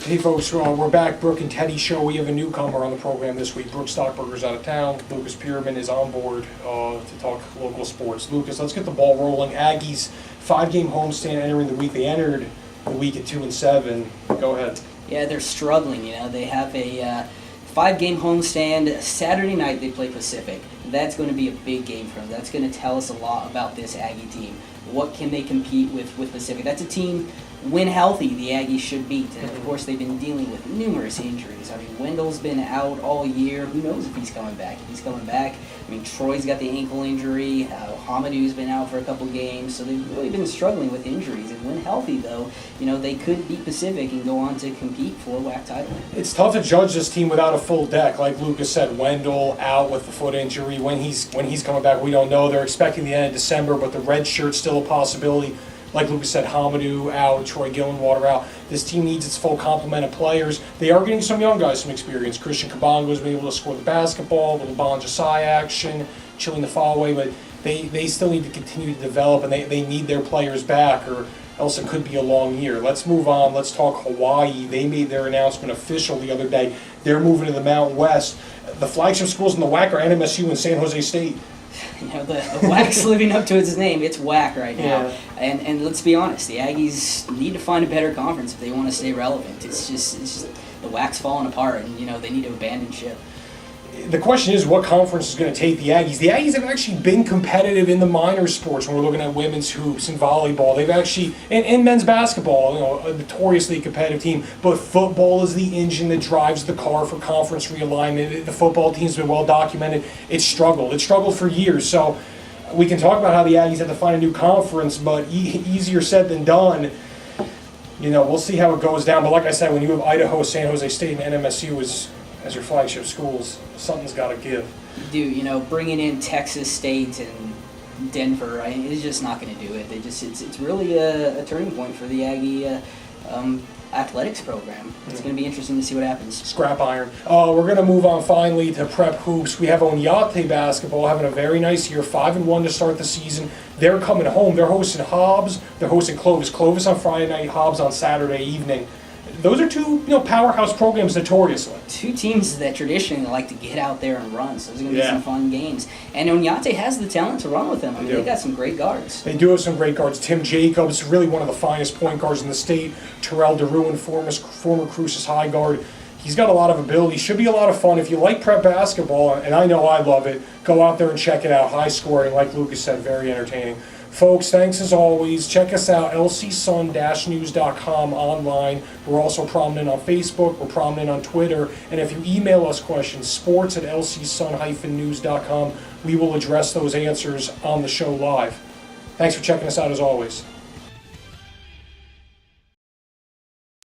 Hey folks, we're back. Brook and Teddy show. We have a newcomer on the program this week. Brook Stockburger's out of town. Lucas Pierman is on board to talk local sports. Lucas, let's get the ball rolling. Aggies 5-game homestand entering the week. They entered the week at 2-7. Go ahead. Yeah, they're struggling. They have a 5-game homestand. Saturday night they play Pacific. That's going to be a big game for them. That's going to tell us a lot about this Aggie team. What can they compete with Pacific? That's a team, when healthy, the Aggies should beat. And of course, they've been dealing with numerous injuries. I mean, Wendell's been out all year. Who knows if he's coming back? If he's coming back, I mean, Troy's got the ankle injury. Hamadou's been out for a couple games. So they've really been struggling with injuries. And when healthy, though, they could beat Pacific and go on to compete for a WAC title. It's tough to judge this team without a full deck. Like Lucas said, Wendell out with the foot injury. When he's coming back, we don't know. They're expecting the end of December, but the red shirt's still a possibility. Like Lucas said, Hamadou out, Troy Gillenwater out. This team needs its full complement of players. They are getting some young guys some experience. Christian Kabongo's been able to score the basketball, little Bonja Sai action, chilling the foul away, but they still need to continue to develop, and they need their players back, or else it could be a long year. Let's move on. Let's talk Hawaii. They made their announcement official the other day. They're moving to the Mountain West. The flagship schools in the WAC are NMSU and San Jose State. The WAC's living up to its name. It's WAC right now. Yeah. And let's be honest, the Aggies need to find a better conference if they want to stay relevant. It's just the WAC's falling apart, and they need to abandon ship. The question is, what conference is going to take the Aggies? The Aggies have actually been competitive in the minor sports when we're looking at women's hoops and volleyball. They've actually, and men's basketball, a notoriously competitive team. But football is the engine that drives the car for conference realignment. The football team's been well documented. It's struggled. It struggled for years. So we can talk about how the Aggies had to find a new conference, but easier said than done. We'll see how it goes down. But like I said, when you have Idaho, San Jose State, and NMSU as your flagship schools, something's got to give. Bringing in Texas State and Denver, it's just not going to do it. It's really a turning point for the Aggie athletics program. It's going to be interesting to see what happens. Scrap iron. We're going to move on finally to prep hoops. We have Onyate basketball having a very nice year, 5-1 to start the season. They're coming home. They're hosting Hobbs. They're hosting Clovis. Clovis on Friday night, Hobbs on Saturday evening. Those are two, powerhouse programs notoriously. Two teams that traditionally like to get out there and run, so there's going to be some fun games. And Onyate has the talent to run with them. They got some great guards. They do have some great guards. Tim Jacobs, really one of the finest point guards in the state. Terrell DeRuin, former Cruces High guard. He's got a lot of ability. Should be a lot of fun. If you like prep basketball, and I know I love it, go out there and check it out. High scoring, like Lucas said, very entertaining. Folks, thanks as always. Check us out, lcsun-news.com online. We're also prominent on Facebook. We're prominent on Twitter. And if you email us questions, sports@lcsun-news.com, we will address those answers on the show live. Thanks for checking us out as always.